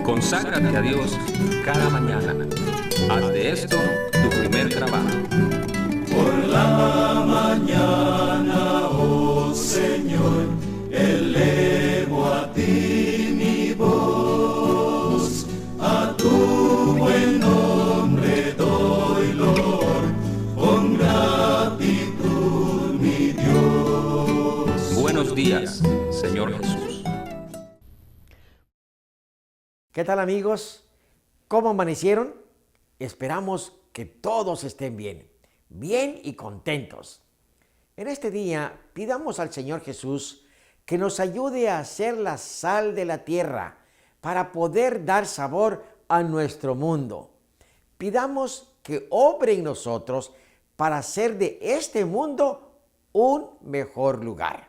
Conságrate a Dios cada mañana. Haz de esto tu primer trabajo. Por la mañana, oh Señor, elevo a ti mi voz, a tu buen nombre doy loor, con gratitud mi Dios. Buenos días, Señor Jesús. ¿Qué tal, amigos? ¿Cómo amanecieron? Esperamos que todos estén bien y contentos. En este día pidamos al Señor Jesús que nos ayude a ser la sal de la tierra para poder dar sabor a nuestro mundo. Pidamos que obre en nosotros para hacer de este mundo un mejor lugar.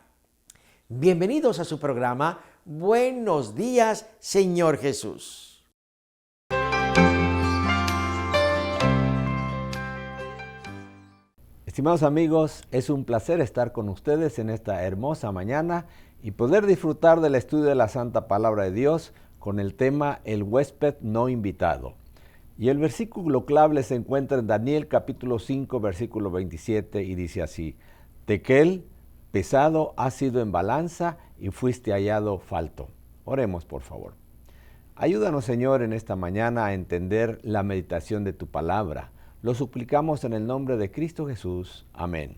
Bienvenidos a su programa Buenos días, Señor Jesús. Estimados amigos, es un placer estar con ustedes en esta hermosa mañana y poder disfrutar del estudio de la Santa Palabra de Dios con el tema El huésped no invitado. Y el versículo clave se encuentra en Daniel capítulo 5, versículo 27 y dice así: Tequel, pesado has sido en balanza y fuiste hallado falto. Oremos, por favor. Ayúdanos, Señor, en esta mañana a entender la meditación de tu palabra. Lo suplicamos en el nombre de Cristo Jesús. Amén.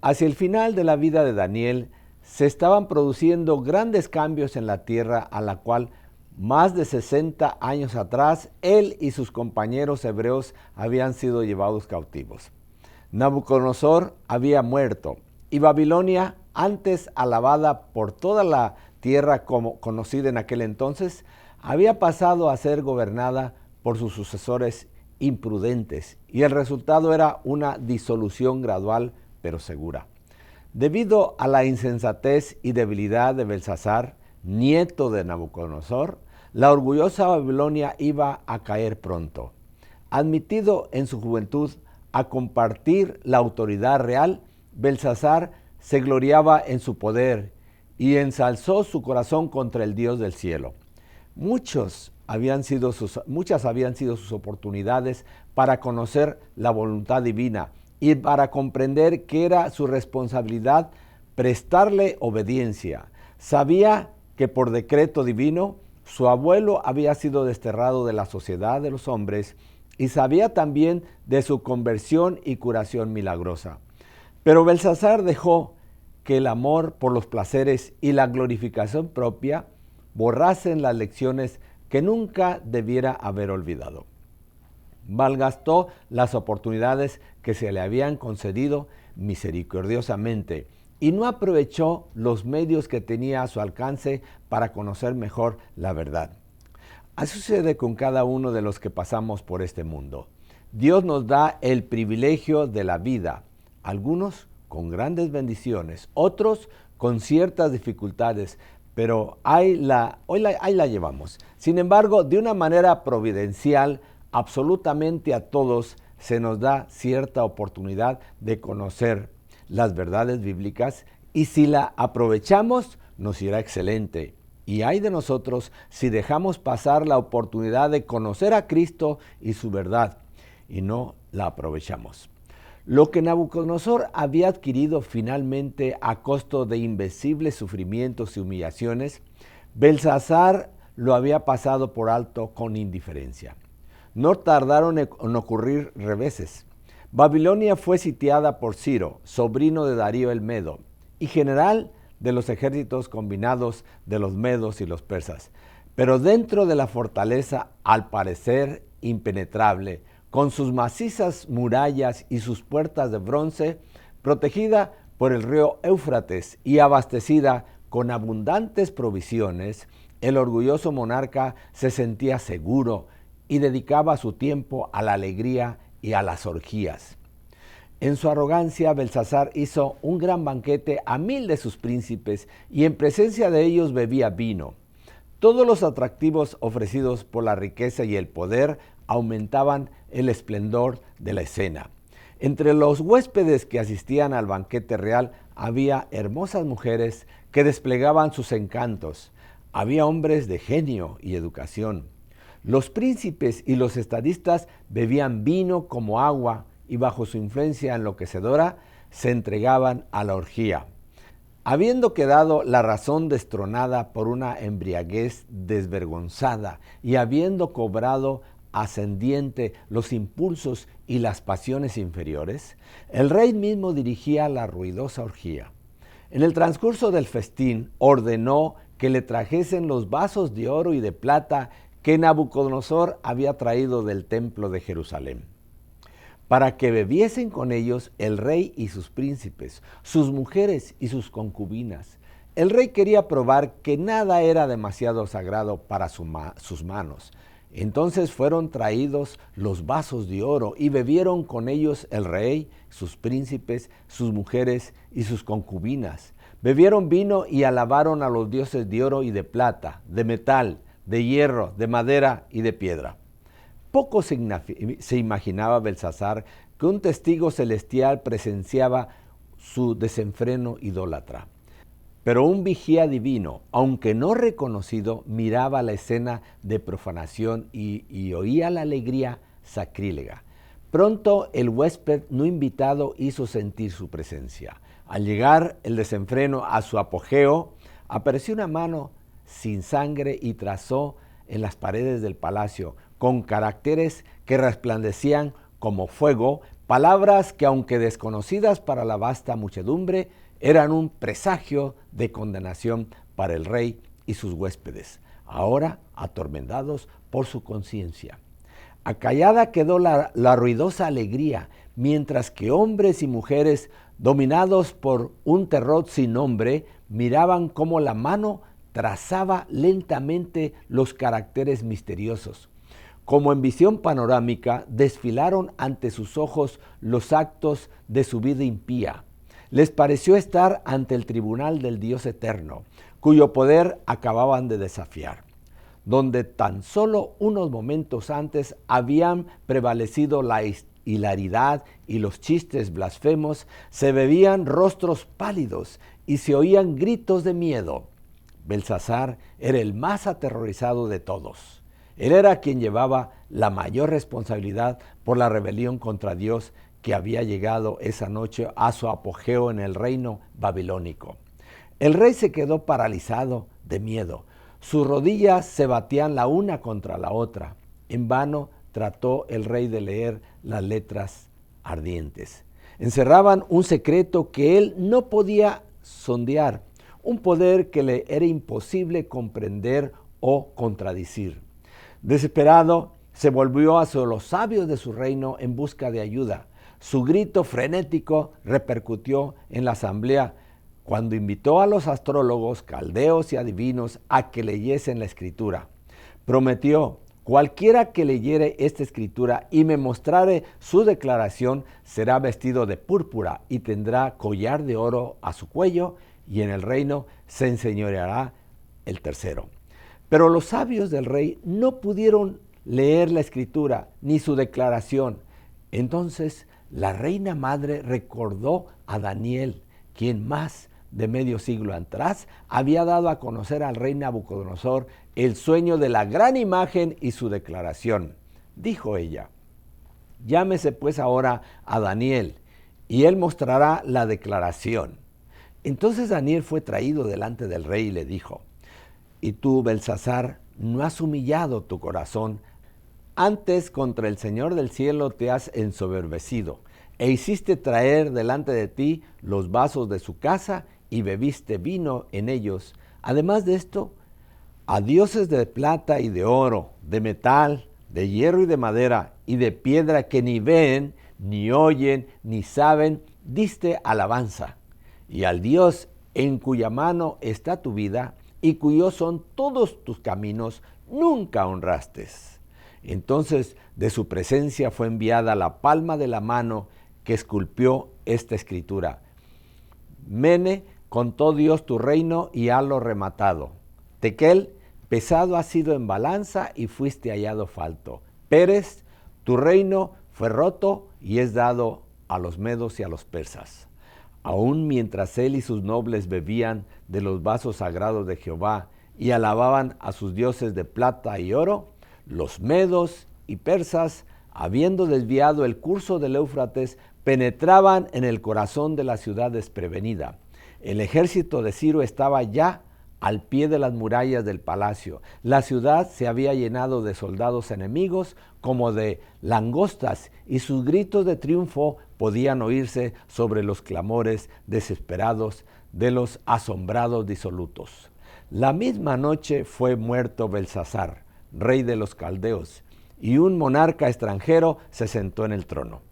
Hacia el final de la vida de Daniel, se estaban produciendo grandes cambios en la tierra a la cual más de 60 años atrás él y sus compañeros hebreos habían sido llevados cautivos. Nabucodonosor había muerto y Babilonia, antes alabada por toda la tierra como conocida en aquel entonces, había pasado a ser gobernada por sus sucesores imprudentes, y el resultado era una disolución gradual pero segura. Debido a la insensatez y debilidad de Belsasar, nieto de Nabucodonosor, la orgullosa Babilonia iba a caer pronto. Admitido en su juventud a compartir la autoridad real, Belsasar se gloriaba en su poder y ensalzó su corazón contra el Dios del cielo. Muchas habían sido sus oportunidades para conocer la voluntad divina y para comprender que era su responsabilidad prestarle obediencia. Sabía que por decreto divino su abuelo había sido desterrado de la sociedad de los hombres y sabía también de su conversión y curación milagrosa. Pero Belsasar dejó que el amor por los placeres y la glorificación propia borrasen las lecciones que nunca debiera haber olvidado. Malgastó las oportunidades que se le habían concedido misericordiosamente y no aprovechó los medios que tenía a su alcance para conocer mejor la verdad. Así sucede con cada uno de los que pasamos por este mundo. Dios nos da el privilegio de la vida, algunos con grandes bendiciones, otros con ciertas dificultades, pero hoy la llevamos. Sin embargo, de una manera providencial, absolutamente a todos se nos da cierta oportunidad de conocer las verdades bíblicas, y si la aprovechamos, nos irá excelente. Y hay de nosotros si dejamos pasar la oportunidad de conocer a Cristo y su verdad, y no la aprovechamos. Lo que Nabucodonosor había adquirido finalmente a costo de invencibles sufrimientos y humillaciones, Belsasar lo había pasado por alto con indiferencia. No tardaron en ocurrir reveses. Babilonia fue sitiada por Ciro, sobrino de Darío el Medo, y general de los ejércitos combinados de los medos y los persas. Pero dentro de la fortaleza, al parecer impenetrable, con sus macizas murallas y sus puertas de bronce, protegida por el río Éufrates y abastecida con abundantes provisiones, el orgulloso monarca se sentía seguro y dedicaba su tiempo a la alegría y a las orgías. En su arrogancia, Belsasar hizo un gran banquete a 1000 de sus príncipes y en presencia de ellos bebía vino. Todos los atractivos ofrecidos por la riqueza y el poder aumentaban el esplendor de la escena. Entre los huéspedes que asistían al banquete real había hermosas mujeres que desplegaban sus encantos. Había hombres de genio y educación. Los príncipes y los estadistas bebían vino como agua y bajo su influencia enloquecedora se entregaban a la orgía. Habiendo quedado la razón destronada por una embriaguez desvergonzada y habiendo cobrado ascendiente los impulsos y las pasiones inferiores, el rey mismo dirigía la ruidosa orgía. En el transcurso del festín ordenó que le trajesen los vasos de oro y de plata que Nabucodonosor había traído del templo de Jerusalén, para que bebiesen con ellos el rey y sus príncipes, sus mujeres y sus concubinas. El rey quería probar que nada era demasiado sagrado para sus manos. Entonces fueron traídos los vasos de oro y bebieron con ellos el rey, sus príncipes, sus mujeres y sus concubinas. Bebieron vino y alabaron a los dioses de oro y de plata, de metal, de hierro, de madera y de piedra. Poco se imaginaba Belsasar que un testigo celestial presenciaba su desenfreno idólatra. Pero un vigía divino, aunque no reconocido, miraba la escena de profanación y oía la alegría sacrílega. Pronto el huésped no invitado hizo sentir su presencia. Al llegar el desenfreno a su apogeo, apareció una mano sin sangre y trazó en las paredes del palacio, con caracteres que resplandecían como fuego, palabras que, aunque desconocidas para la vasta muchedumbre, eran un presagio de condenación para el rey y sus huéspedes, ahora atormentados por su conciencia. Acallada quedó la ruidosa alegría, mientras que hombres y mujeres, dominados por un terror sin nombre, miraban cómo la mano trazaba lentamente los caracteres misteriosos. Como en visión panorámica, desfilaron ante sus ojos los actos de su vida impía. Les pareció estar ante el tribunal del Dios eterno, cuyo poder acababan de desafiar, donde tan solo unos momentos antes habían prevalecido la hilaridad y los chistes blasfemos, se veían rostros pálidos y se oían gritos de miedo. Belsasar era el más aterrorizado de todos. Él era quien llevaba la mayor responsabilidad por la rebelión contra Dios que había llegado esa noche a su apogeo en el reino babilónico. El rey se quedó paralizado de miedo. Sus rodillas se batían la una contra la otra. En vano trató el rey de leer las letras ardientes. Encerraban un secreto que él no podía sondear, un poder que le era imposible comprender o contradecir. Desesperado, se volvió hacia los sabios de su reino en busca de ayuda. Su grito frenético repercutió en la asamblea cuando invitó a los astrólogos, caldeos y adivinos a que leyesen la escritura. Prometió: cualquiera que leyere esta escritura y me mostrare su declaración será vestido de púrpura y tendrá collar de oro a su cuello, y en el reino se enseñoreará el tercero. Pero los sabios del rey no pudieron leer la escritura ni su declaración. Entonces la reina madre recordó a Daniel, quien más de medio siglo atrás había dado a conocer al rey Nabucodonosor el sueño de la gran imagen y su declaración. Dijo ella: llámese pues ahora a Daniel, y él mostrará la declaración. Entonces Daniel fue traído delante del rey y le dijo: y tú, Belsasar, no has humillado tu corazón, antes contra el Señor del cielo te has ensoberbecido, e hiciste traer delante de ti los vasos de su casa, y bebiste vino en ellos. Además de esto, a dioses de plata y de oro, de metal, de hierro y de madera, y de piedra que ni ven, ni oyen, ni saben, diste alabanza. Y al Dios en cuya mano está tu vida, y cuyos son todos tus caminos, nunca honraste. Entonces de su presencia fue enviada la palma de la mano que esculpió esta escritura: Mene, contó Dios tu reino y halo rematado. Tekel, pesado has sido en balanza y fuiste hallado falto. Pérez, tu reino fue roto y es dado a los medos y a los persas. Aún mientras él y sus nobles bebían de los vasos sagrados de Jehová y alababan a sus dioses de plata y oro, los medos y persas, habiendo desviado el curso del Éufrates, penetraban en el corazón de la ciudad desprevenida. El ejército de Ciro estaba ya al pie de las murallas del palacio. La ciudad se había llenado de soldados enemigos como de langostas, y sus gritos de triunfo podían oírse sobre los clamores desesperados de los asombrados disolutos. La misma noche fue muerto Belsasar, rey de los caldeos, y un monarca extranjero se sentó en el trono.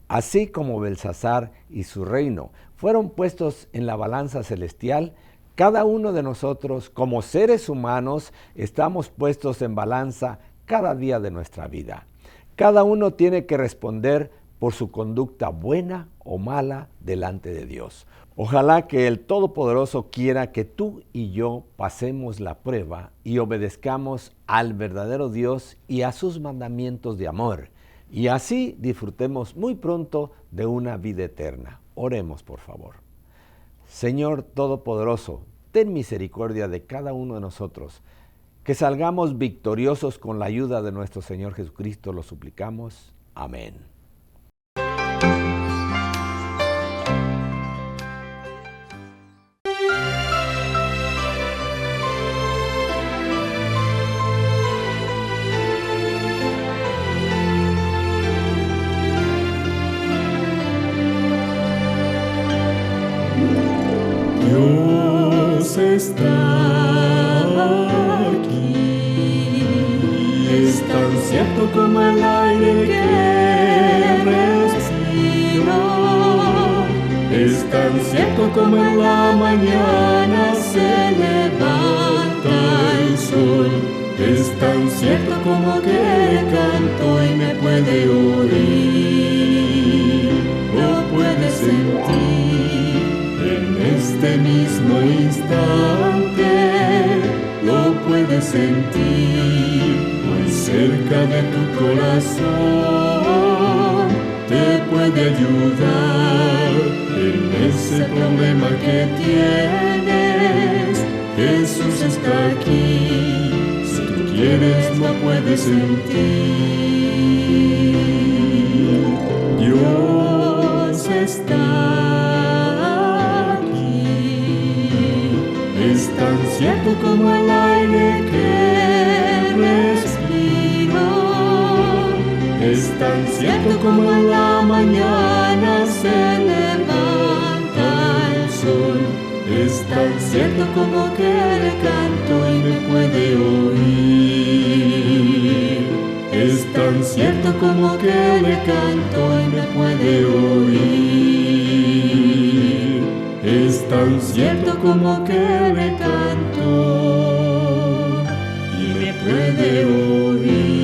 Así como Belsasar y su reino fueron puestos en la balanza celestial, cada uno de nosotros, como seres humanos, estamos puestos en balanza cada día de nuestra vida. Cada uno tiene que responder por su conducta buena o mala delante de Dios. Ojalá que el Todopoderoso quiera que tú y yo pasemos la prueba y obedezcamos al verdadero Dios y a sus mandamientos de amor, y así disfrutemos muy pronto de una vida eterna. Oremos, por favor. Señor Todopoderoso, ten misericordia de cada uno de nosotros, que salgamos victoriosos con la ayuda de nuestro Señor Jesucristo, lo suplicamos. Amén. Dios está aquí, es tan cierto como el aire que respiro, es tan cierto como en la mañana se levanta el sol, es tan cierto como que canto y me puede oír, lo puede sentir. En este mismo instante lo puedes sentir, muy cerca de tu corazón, te puede ayudar en ese problema que tienes. Jesús está aquí, si tú quieres lo puedes sentir. Dios está. Es tan cierto como el aire que respiro, es tan cierto como en la mañana se levanta el sol, es tan cierto como que le canto y me puede oír, es tan cierto como que le canto y me puede oír, es tan cierto como que le canto y me puede oír.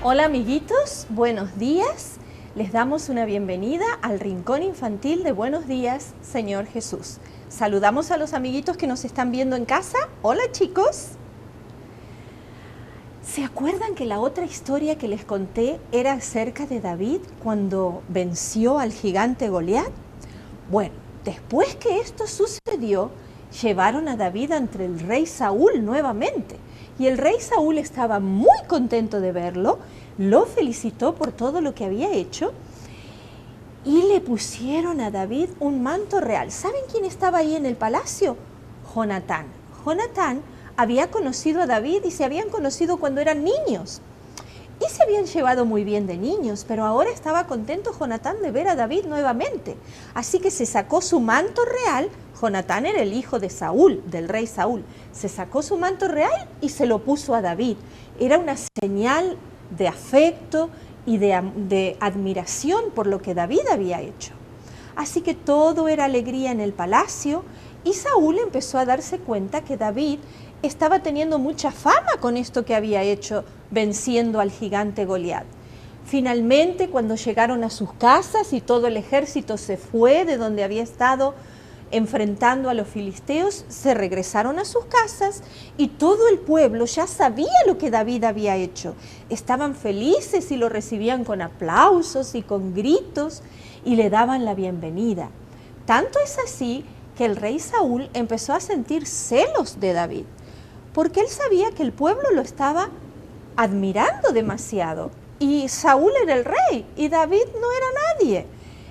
Hola amiguitos, buenos días. Les damos una bienvenida al Rincón Infantil de Buenos Días, Señor Jesús. Saludamos a los amiguitos que nos están viendo en casa. Hola chicos. ¿Se acuerdan que la otra historia que les conté era acerca de David cuando venció al gigante Goliat? Bueno, después que esto sucedió, llevaron a David ante el rey Saúl nuevamente. Y el rey Saúl estaba muy contento de verlo, lo felicitó por todo lo que había hecho y le pusieron a David un manto real. ¿Saben quién estaba ahí en el palacio? Jonatán. Jonatán había conocido a David y se habían conocido cuando eran niños. Y se habían llevado muy bien de niños, pero ahora estaba contento Jonatán de ver a David nuevamente. Así que se sacó su manto real. Jonatán era el hijo de Saúl, del rey Saúl. Se sacó su manto real y se lo puso a David. Era una señal de afecto y de admiración por lo que David había hecho. Así que todo era alegría en el palacio y Saúl empezó a darse cuenta que David estaba teniendo mucha fama con esto que había hecho venciendo al gigante Goliat. Finalmente, cuando llegaron a sus casas y todo el ejército se fue de donde había estado enfrentando a los filisteos, se regresaron a sus casas y todo el pueblo ya sabía lo que David había hecho. Estaban felices y lo recibían con aplausos y con gritos y le daban la bienvenida. Tanto es así que el rey Saúl empezó a sentir celos de David, porque él sabía que el pueblo lo estaba admirando demasiado. Y Saúl era el rey y David no era nadie.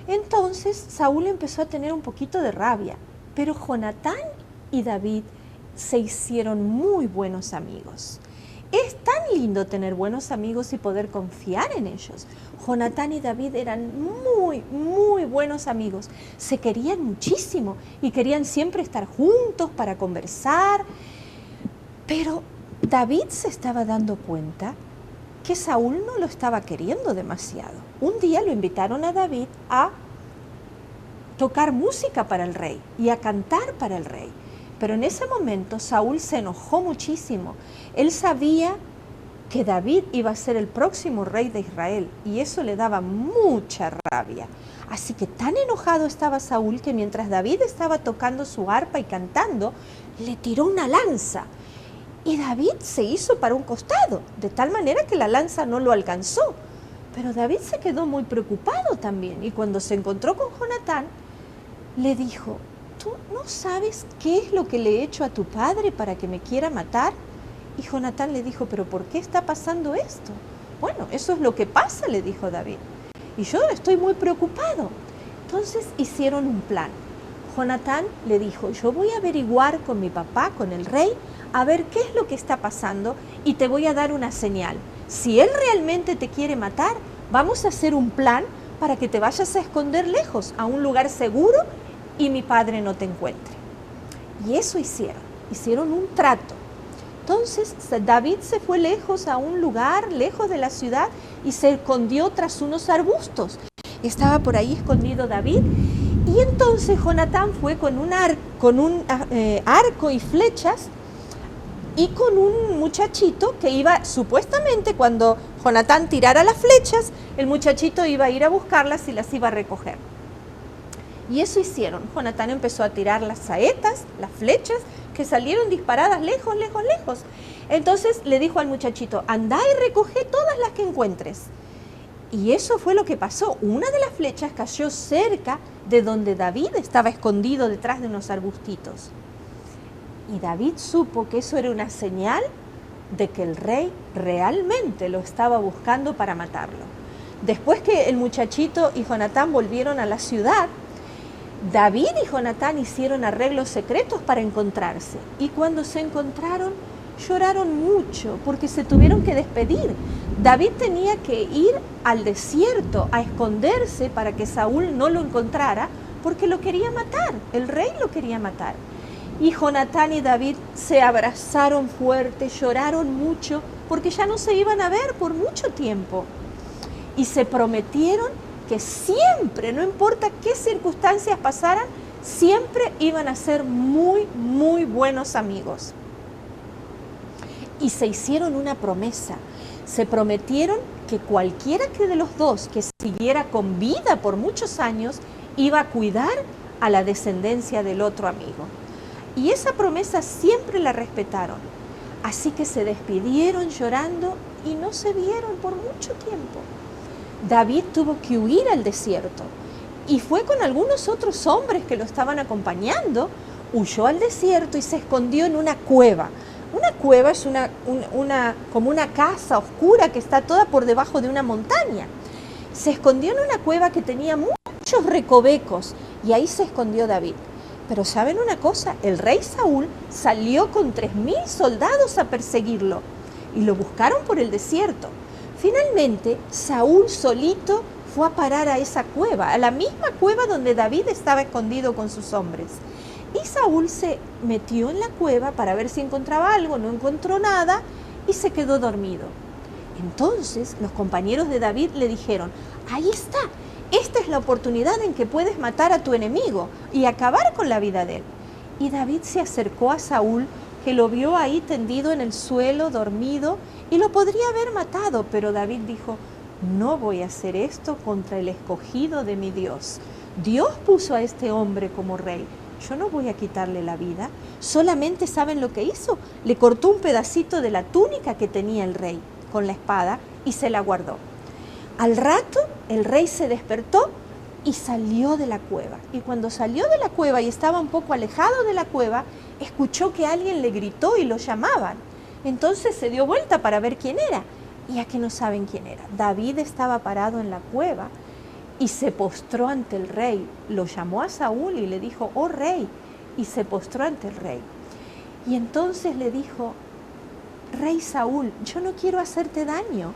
Entonces Saúl empezó a tener un poquito de rabia, pero Jonatán y David se hicieron muy buenos amigos. Es tan lindo tener buenos amigos y poder confiar en ellos. Jonatán y David eran muy, muy buenos amigos. Se querían muchísimo y querían siempre estar juntos para conversar. Pero David se estaba dando cuenta que Saúl no lo estaba queriendo demasiado. Un día lo invitaron a David a tocar música para el rey y a cantar para el rey. Pero en ese momento Saúl se enojó muchísimo. Él sabía que David iba a ser el próximo rey de Israel y eso le daba mucha rabia. Así que tan enojado estaba Saúl que mientras David estaba tocando su arpa y cantando, le tiró una lanza. Y David se hizo para un costado, de tal manera que la lanza no lo alcanzó. Pero David se quedó muy preocupado también y cuando se encontró con Jonatán, le dijo, ¿tú no sabes qué es lo que le he hecho a tu padre para que me quiera matar? Y Jonatán le dijo, ¿pero por qué está pasando esto? Bueno, eso es lo que pasa, le dijo David. Y yo estoy muy preocupado. Entonces hicieron un plan. Jonatán le dijo, yo voy a averiguar con mi papá, con el rey, a ver qué es lo que está pasando y te voy a dar una señal. Si él realmente te quiere matar, vamos a hacer un plan para que te vayas a esconder lejos, a un lugar seguro y mi padre no te encuentre. Y eso hicieron un trato. Entonces David se fue lejos a un lugar, lejos de la ciudad y se escondió tras unos arbustos. Estaba por ahí escondido David y entonces Jonatán fue con un arco y flechas y con un muchachito que iba, supuestamente cuando Jonatán tirara las flechas, el muchachito iba a ir a buscarlas y las iba a recoger. Y eso hicieron. Jonatán empezó a tirar las saetas, las flechas, que salieron disparadas lejos, lejos, lejos. Entonces le dijo al muchachito, anda y recoge todas las que encuentres. Y eso fue lo que pasó. Una de las flechas cayó cerca de donde David estaba escondido detrás de unos arbustitos. Y David supo que eso era una señal de que el rey realmente lo estaba buscando para matarlo. Después que el muchachito y Jonatán volvieron a la ciudad, David y Jonatán hicieron arreglos secretos para encontrarse. Y cuando se encontraron, lloraron mucho porque se tuvieron que despedir. David tenía que ir al desierto a esconderse para que Saúl no lo encontrara porque lo quería matar, el rey lo quería matar. Y Jonatán y David se abrazaron fuerte, lloraron mucho porque ya no se iban a ver por mucho tiempo. Y se prometieron que siempre, no importa qué circunstancias pasaran, siempre iban a ser muy, muy buenos amigos. Y se hicieron una promesa. Se prometieron que cualquiera de los dos que siguiera con vida por muchos años iba a cuidar a la descendencia del otro amigo. Y esa promesa siempre la respetaron. Así que se despidieron llorando y no se vieron por mucho tiempo. David tuvo que huir al desierto y fue con algunos otros hombres que lo estaban acompañando, huyó al desierto y se escondió en una cueva. Una cueva es como una casa oscura que está toda por debajo de una montaña. Se escondió en una cueva que tenía muchos recovecos y ahí se escondió David. Pero ¿saben una cosa? El rey Saúl salió con 3.000 soldados a perseguirlo y lo buscaron por el desierto. Finalmente, Saúl solito fue a parar a esa cueva, a la misma cueva donde David estaba escondido con sus hombres. Y Saúl se metió en la cueva para ver si encontraba algo, no encontró nada y se quedó dormido. Entonces los compañeros de David le dijeron, ahí está, esta es la oportunidad en que puedes matar a tu enemigo y acabar con la vida de él. Y David se acercó a Saúl, que lo vio ahí tendido en el suelo, dormido, y lo podría haber matado, pero David dijo, no voy a hacer esto contra el escogido de mi Dios. Dios puso a este hombre como rey, yo no voy a quitarle la vida. Solamente, ¿saben lo que hizo? Le cortó un pedacito de la túnica que tenía el rey con la espada y se la guardó. Al rato, el rey se despertó y salió de la cueva. Y cuando salió de la cueva y estaba un poco alejado de la cueva, escuchó que alguien le gritó y lo llamaban. Entonces se dio vuelta para ver quién era. Y aquí no saben quién era. David estaba parado en la cueva y se postró ante el rey. Lo llamó a Saúl y le dijo, oh rey, y se postró ante el rey. Y entonces le dijo, rey Saúl, yo no quiero hacerte daño.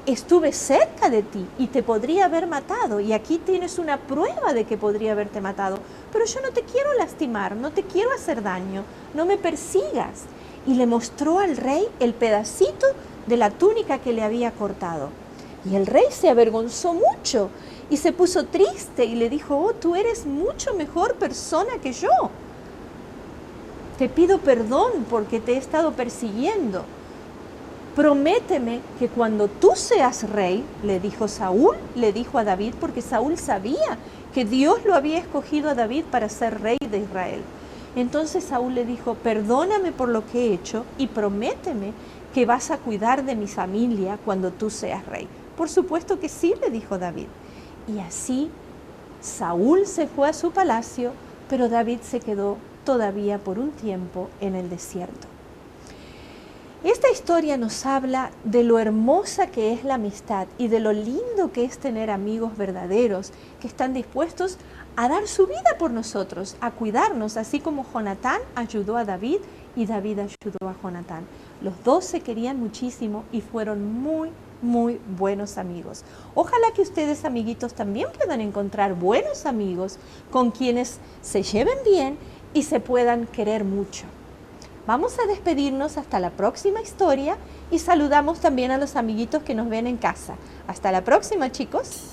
Estuve cerca de ti y te podría haber matado, y aquí tienes una prueba de que podría haberte matado, pero yo no te quiero lastimar, no te quiero hacer daño, no me persigas. Y le mostró al rey el pedacito de la túnica que le había cortado. Y el rey se avergonzó mucho y se puso triste y le dijo, oh, tú eres mucho mejor persona que yo. Te pido perdón porque te he estado persiguiendo. Prométeme que cuando tú seas rey, le dijo Saúl, le dijo a David, porque Saúl sabía que Dios lo había escogido a David para ser rey de Israel. Entonces Saúl le dijo, perdóname por lo que he hecho y prométeme que vas a cuidar de mi familia cuando tú seas rey. Por supuesto que sí, le dijo David. Y así Saúl se fue a su palacio, pero David se quedó todavía por un tiempo en el desierto. Esta historia nos habla de lo hermosa que es la amistad y de lo lindo que es tener amigos verdaderos que están dispuestos a dar su vida por nosotros, a cuidarnos, así como Jonatán ayudó a David y David ayudó a Jonatán. Los dos se querían muchísimo y fueron muy buenos amigos. Ojalá que ustedes, amiguitos, también puedan encontrar buenos amigos con quienes se lleven bien y se puedan querer mucho. Vamos a despedirnos hasta la próxima historia y saludamos también a los amiguitos que nos ven en casa. Hasta la próxima, chicos.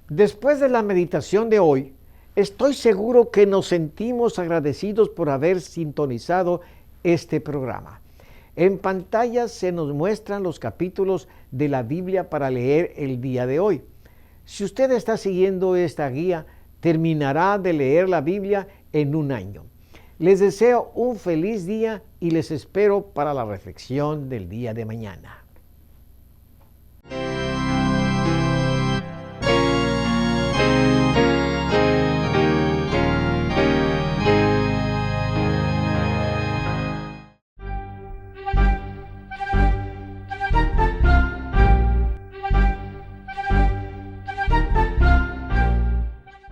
Después de la meditación de hoy, estoy seguro que nos sentimos agradecidos por haber sintonizado este programa. En pantalla se nos muestran los capítulos de la Biblia para leer el día de hoy. Si usted está siguiendo esta guía, terminará de leer la Biblia en un año. Les deseo un feliz día y les espero para la reflexión del día de mañana.